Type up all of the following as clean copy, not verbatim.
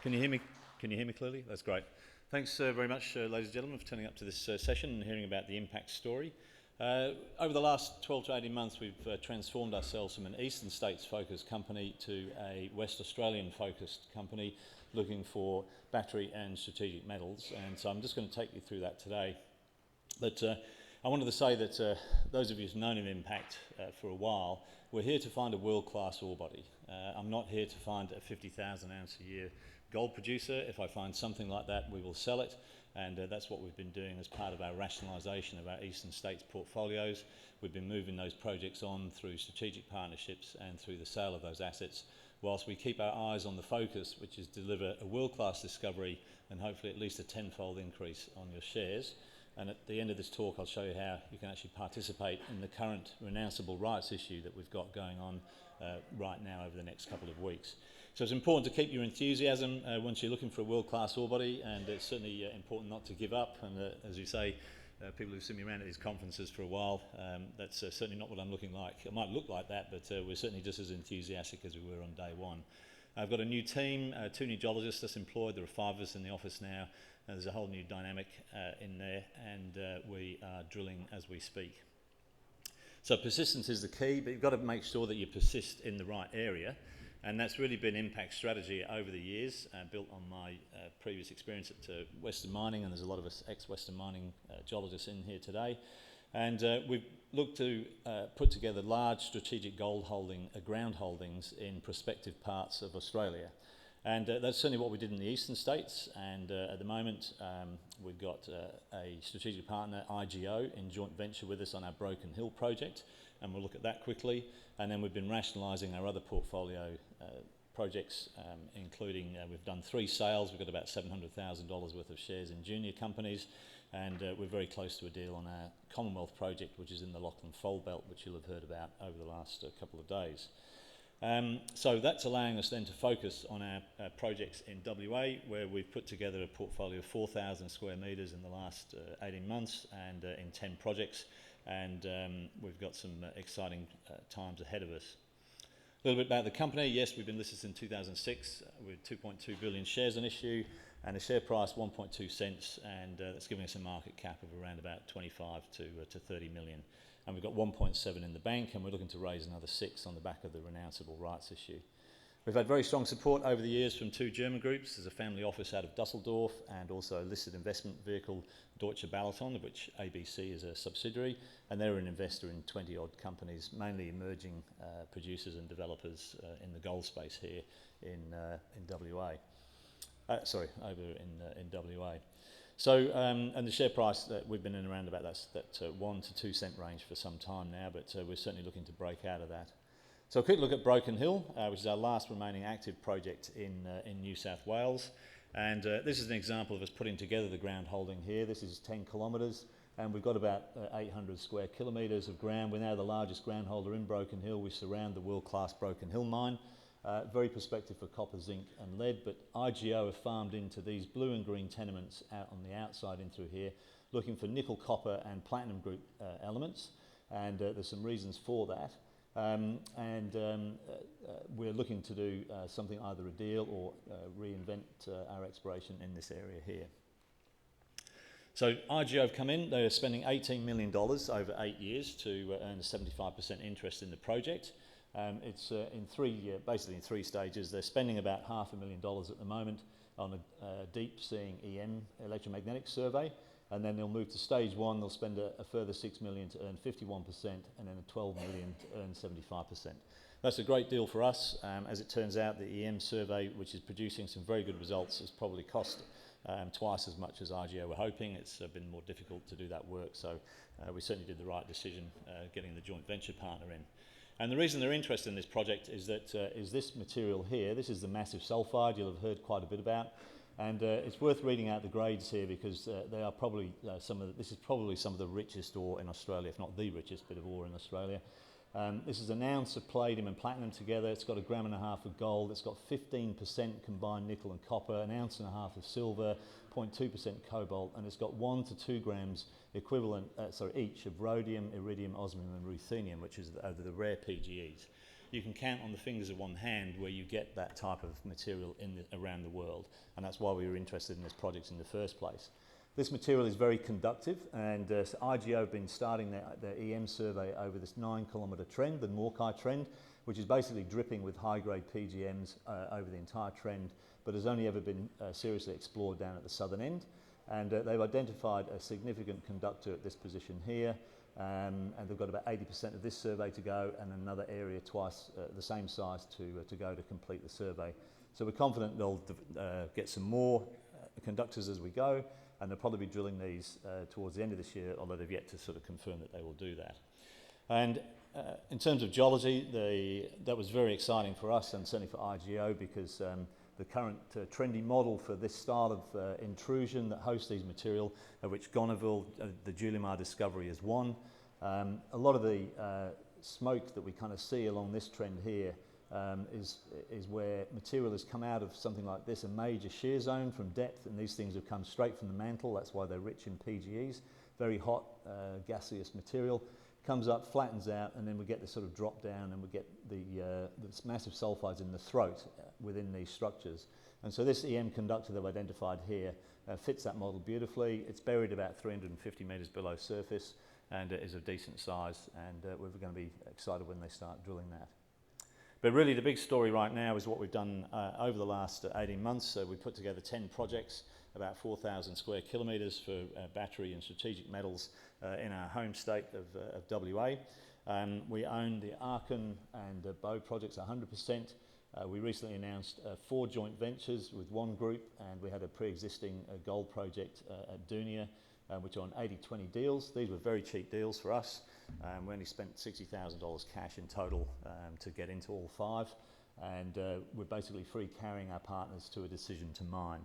Can you hear me? Can you hear me clearly? That's great. Thanks very much, ladies and gentlemen, for turning up to this session and hearing about the impact story. Over the last 12 to 18 months, we've transformed ourselves from an Eastern States-focused company to a West Australian-focused company looking for battery and strategic metals. And so I'm just going to take you through that today. But I wanted to say that those of you who've known of Impact for a while, we're here to find a world-class ore body. I'm not here to find a 50,000 ounce a year gold producer. If I find something like that, we will sell it, and that's what we've been doing as part of our rationalisation of our Eastern States portfolios. We've been moving those projects on through strategic partnerships and through the sale of those assets, whilst we keep our eyes on the focus, which is deliver a world-class discovery and hopefully at least a tenfold increase on your shares. And at the end of this talk, I'll show you how you can actually participate in the current renounceable rights issue that we've got going on right now over the next couple of weeks. So it's important to keep your enthusiasm once you're looking for a world-class ore body, and it's certainly important not to give up. And as you say, people who've seen me around at these conferences for a while, that's certainly not what I'm looking like. I might look like that, but we're certainly just as enthusiastic as we were on day one. I've got a new team, 2 new geologists that's employed. There are 5 of us in the office now. There's a whole new dynamic in there, and we are drilling as we speak. So persistence is the key, but you've got to make sure that you persist in the right area. And that's really been Impact's strategy over the years, built on my previous experience at Western Mining, and there's a lot of us ex-Western Mining geologists in here today. And we've looked to put together large strategic gold ground holdings in prospective parts of Australia. And that's certainly what we did in the Eastern States, and at the moment we've got a strategic partner, IGO, in joint venture with us on our Broken Hill project, and we'll look at that quickly. And then we've been rationalising our other portfolio projects, including we've done 3 sales. We've got about $700,000 worth of shares in junior companies, and we're very close to a deal on our Commonwealth project, which is in the Lachlan Fold Belt, which you'll have heard about over the last couple of days. So that's allowing us then to focus on our projects in WA, where we've put together a portfolio of 4,000 square metres in the last 18 months and in 10 projects, and we've got some exciting times ahead of us. A little bit about the company. Yes, we've been listed since 2006 with 2.2 billion shares on issue and a share price 1.2 cents, and that's giving us a market cap of around about 25 to 30 million. And we've got 1.7 in the bank, and we're looking to raise another 6 on the back of the renounceable rights issue. We've had very strong support over the years from 2 German groups. There's a family office out of Dusseldorf and also a listed investment vehicle, Deutsche Balaton, of which ABC is a subsidiary, and they're an investor in 20-odd companies, mainly emerging producers and developers in the gold space here in WA. Over in WA. So, and the share price, we've been in around about that 1 to 2 cent range for some time now, but we're certainly looking to break out of that. So a quick look at Broken Hill, which is our last remaining active project in New South Wales. And this is an example of us putting together the ground holding here. This is 10 kilometres, and we've got about 800 square kilometres of ground. We're now the largest ground holder in Broken Hill. We surround the world-class Broken Hill mine. Very prospective for copper, zinc and lead, but IGO have farmed into these blue and green tenements out on the outside in through here, looking for nickel, copper and platinum group elements, and there's some reasons for that. We're looking to do something, either a deal or reinvent our exploration in this area here. So IGO have come in. They're spending $18 million over 8 years to earn a 75% interest in the project. It's basically in 3 stages. They're spending about $500,000 at the moment on a deep-seeing EM electromagnetic survey, and then they'll move to stage 1. They'll spend a further $6 million to earn 51%, and then a $12 million to earn 75%. That's a great deal for us. As it turns out, the EM survey, which is producing some very good results, has probably cost twice as much as RGO were hoping. It's been more difficult to do that work, so we certainly did the right decision getting the joint venture partner in. And the reason they're interested in this project is that is this material here. This is the massive sulphide you'll have heard quite a bit about, and it's worth reading out the grades here, because they are probably this is probably some of the richest ore in Australia, if not the richest bit of ore in Australia. This is an ounce of palladium and platinum together. It's got 1.5 grams of gold. It's got 15% combined nickel and copper, 1.5 ounces of silver, 0.2% cobalt, and it's got 1 to 2 grams equivalent, each of rhodium, iridium, osmium and ruthenium, which is the rare PGEs. you can count on the fingers of one hand where you get that type of material around the world, and that's why we were interested in this project in the first place. This material is very conductive, and so RIU have been starting their EM survey over this 9-kilometre trend, the Morkai trend, which is basically dripping with high-grade PGMs over the entire trend, but has only ever been seriously explored down at the southern end. And they've identified a significant conductor at this position here, and they've got about 80% of this survey to go, and another area twice the same size to go to complete the survey. So we're confident they'll get some more conductors as we go, and they'll probably be drilling these towards the end of this year, although they've yet to sort of confirm that they will do that. And in terms of geology, that was very exciting for us and certainly for RIU, because the current trendy model for this style of intrusion that hosts these material, of which Gonaville, the Julimar discovery is one. A lot of the smoke that we kind of see along this trend here is where material has come out of something like this, a major shear zone from depth, and these things have come straight from the mantle. That's why they're rich in PGEs, very hot gaseous material. Comes up, flattens out, and then we get this sort of drop down, and we get this massive sulfides in the throat within these structures. And so this EM conductor that I've identified here fits that model beautifully. It's buried about 350 metres below surface, and is of decent size, and we're going to be excited when they start drilling that. But really the big story right now is what we've done over the last 18 months. So we put together 10 projects, about 4,000 square kilometres for battery and strategic metals in our home state of WA. We own the Aachen and Bow projects 100%. We recently announced 4 joint ventures with one group, and we had a pre-existing gold project at Dunia, which are on 80-20 deals. These were very cheap deals for us. We only spent $60,000 cash in total to get into all 5, and we're basically free carrying our partners to a decision to mine.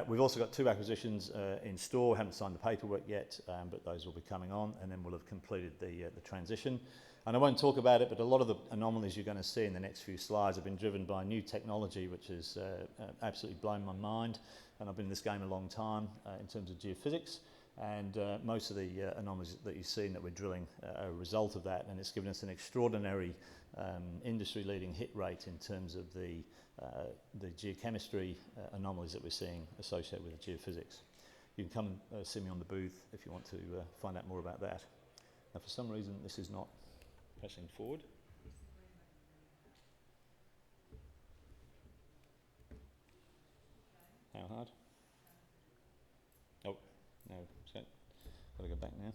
We've also got 2 acquisitions in store. Haven't signed the paperwork yet, but those will be coming on, and then we'll have completed the transition. And I won't talk about it, but a lot of the anomalies you're going to see in the next few slides have been driven by new technology, which has absolutely blown my mind. And I've been in this game a long time in terms of geophysics, and most of the anomalies that you've seen that we're drilling are a result of that, and it's given us an extraordinary industry-leading hit rate in terms of the geochemistry anomalies that we're seeing associated with the geophysics. You can come and see me on the booth if you want to find out more about that. Now, for some reason, this is not pressing forward. How hard? Oh, no, got to go back now.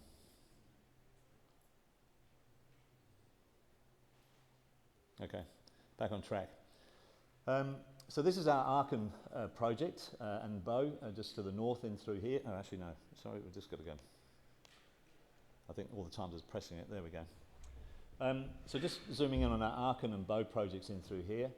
Okay, back on track. So this is our Aachen project and Bow, just to the north in through here. Oh, actually no, sorry, we've just got to go. I think all the time I was pressing it, there we go. So just zooming in on our Aachen and Bow projects in through here.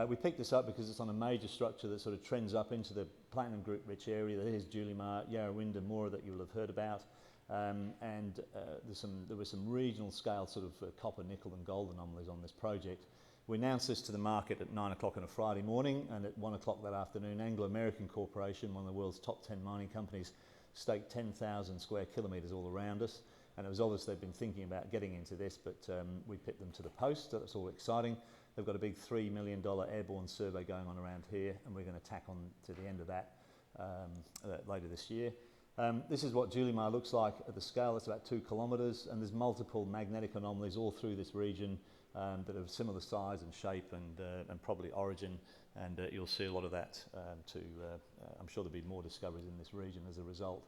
We picked this up because it's on a major structure that sort of trends up into the platinum group rich area. There's Julimar, Yarrawonda, Mora that you'll have heard about. There were some regional scale sort of copper, nickel and gold anomalies on this project. We announced this to the market at 9 o'clock on a Friday morning, and at 1 o'clock that afternoon, Anglo-American Corporation, one of the world's top 10 mining companies, staked 10,000 square kilometres all around us. And it was obvious they'd been thinking about getting into this, but we picked them to the post, so that's all exciting. They've got a big $3 million airborne survey going on around here, and we're going to tack on to the end of that later this year. This is what Julimar looks like at the scale. It's about 2 kilometres, and there's multiple magnetic anomalies all through this region that are similar size and shape and probably origin, and you'll see a lot of that I'm sure there'll be more discoveries in this region as a result.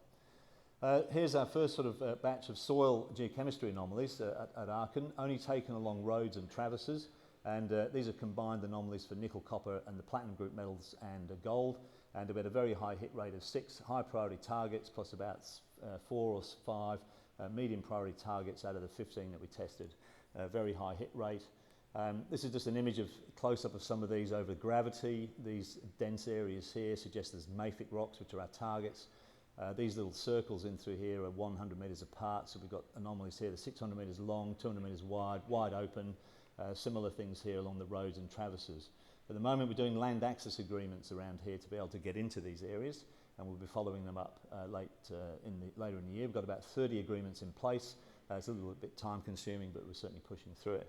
Here's our first sort of batch of soil geochemistry anomalies at Aachen, only taken along roads and traverses, and these are combined anomalies for nickel, copper and the platinum group metals and gold, and about a very high hit rate of 6 high priority targets plus about 4 or 5 medium priority targets out of the 15 that we tested. Very high hit rate. This is just an image of close-up of some of these over gravity. These dense areas here suggest there's mafic rocks, which are our targets. These little circles in through here are 100 metres apart, so we've got anomalies here. They're 600 metres long, 200 metres wide, wide open. Similar things here along the roads and traverses. At the moment we're doing land access agreements around here to be able to get into these areas, and we'll be following them up later in the year. We've got about 30 agreements in place. It's a little bit time consuming, but we're certainly pushing through it.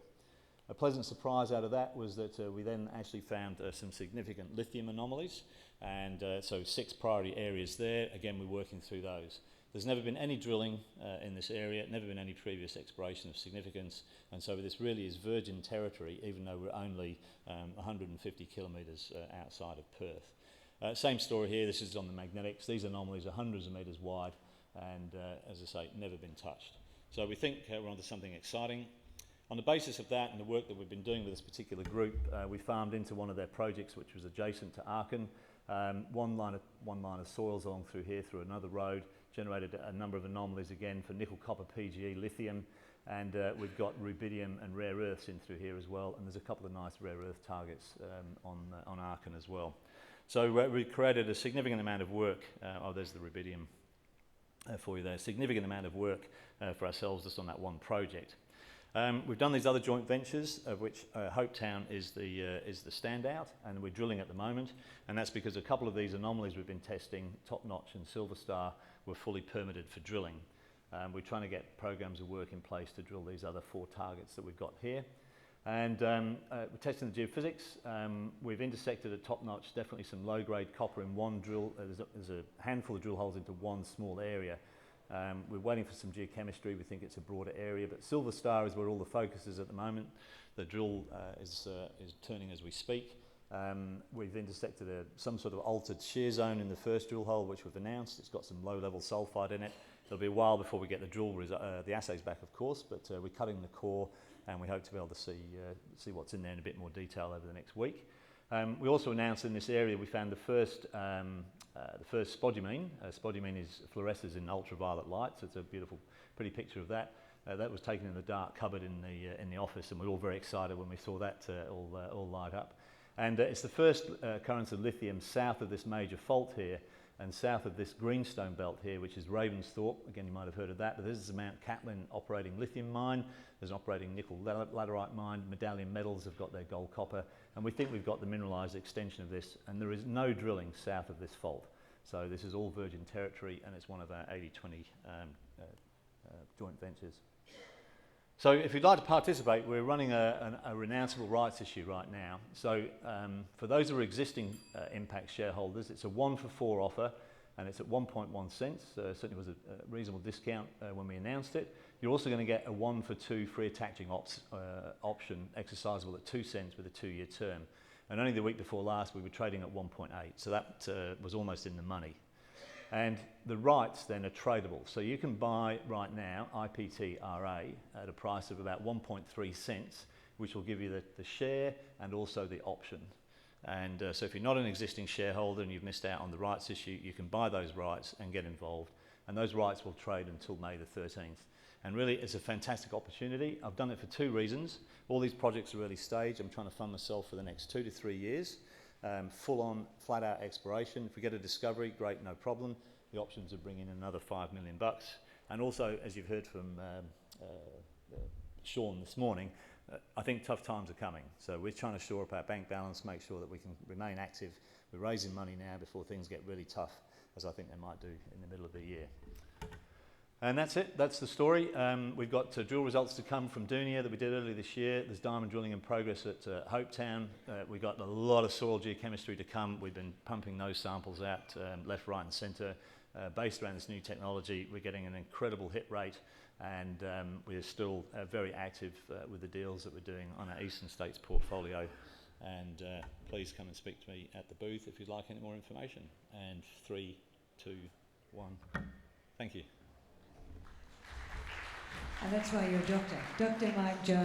A pleasant surprise out of that was that we then actually found some significant lithium anomalies, and so 6 priority areas there. Again, we're working through those. There's never been any drilling in this area, never been any previous exploration of significance, and so this really is virgin territory, even though we're only 150 kilometres outside of Perth. Same story here. This is on the magnetics. These anomalies are hundreds of metres wide, and as I say, never been touched. So we think we're onto something exciting. On the basis of that and the work that we've been doing with this particular group, we farmed into one of their projects, which was adjacent to Aachen. One line of soils along through here, through another road, generated a number of anomalies again for nickel, copper, PGE, lithium, and we've got rubidium and rare earths in through here as well, and there's a couple of nice rare earth targets on Aachen as well. So we created a significant amount of work. There's the rubidium for you there. Significant amount of work for ourselves just on that one project. We've done these other joint ventures, of which Hopetown is the standout, and we're drilling at the moment, and that's because a couple of these anomalies we've been testing, Top Notch and Silver Star, were fully permitted for drilling. We're trying to get programs of work in place to drill these other 4 targets that we've got here. And we're testing the geophysics. We've intersected at Top Notch definitely some low-grade copper in one drill. There's a handful of drill holes into one small area. We're waiting for some geochemistry. We think it's a broader area, but Silver Star is where all the focus is at the moment. The drill is turning as we speak. We've intersected some sort of altered shear zone in the first drill hole, which we've announced. It's got some low-level sulfide in it. It'll be a while before we get the assays back, of course, but we're cutting the core, and we hope to be able to see what's in there in a bit more detail over the next week. We also announced in this area we found the first spodumene. Spodumene fluoresces in ultraviolet light, so it's a beautiful, pretty picture of that. That was taken in the dark cupboard in the office, and we were all very excited when we saw that all light up. And it's the first occurrence of lithium south of this major fault here, and south of this greenstone belt here, which is Ravensthorpe. Again, you might have heard of that, but this is a Mount Catlin operating lithium mine. There's an operating nickel laterite mine. Medallion Metals have got their gold copper, and we think we've got the mineralised extension of this, and there is no drilling south of this fault. So this is all virgin territory, and it's one of our 80-20 joint ventures. So if you'd like to participate, we're running a renounceable rights issue right now. So for those who are existing Impact shareholders, it's a 1-for-4 offer, and it's at 1.1 cents. Certainly was a reasonable discount when we announced it. You're also going to get a 1-for-2 free attaching option, exercisable at 2 cents with a 2-year term. And only the week before last, we were trading at 1.8, so that was almost in the money. And the rights then are tradable. So you can buy right now IPTRA at a price of about 1.3 cents, which will give you the share and also the option. And so if you're not an existing shareholder and you've missed out on the rights issue, you can buy those rights and get involved. And those rights will trade until May the 13th. And really, it's a fantastic opportunity. I've done it for 2 reasons. All these projects are early stage. I'm trying to fund myself for the next 2 to 3 years. Full-on, flat-out exploration. If we get a discovery, great, no problem. The options are bringing in another $5 million. And also, as you've heard from Sean this morning, I think tough times are coming. So we're trying to shore up our bank balance, make sure that we can remain active. We're raising money now before things get really tough, as I think they might do in the middle of the year. And that's it. That's the story. We've got drill results to come from Dunia that we did earlier this year. There's diamond drilling in progress at Hopetown. We've got a lot of soil geochemistry to come. We've been pumping those samples out left, right and centre. Based around this new technology, we're getting an incredible hit rate, and we're still very active with the deals that we're doing on our Eastern States portfolio. And please come and speak to me at the booth if you'd like any more information. And 3, 2, 1. Thank you. And that's why you're a doctor. Dr. Mike Jones.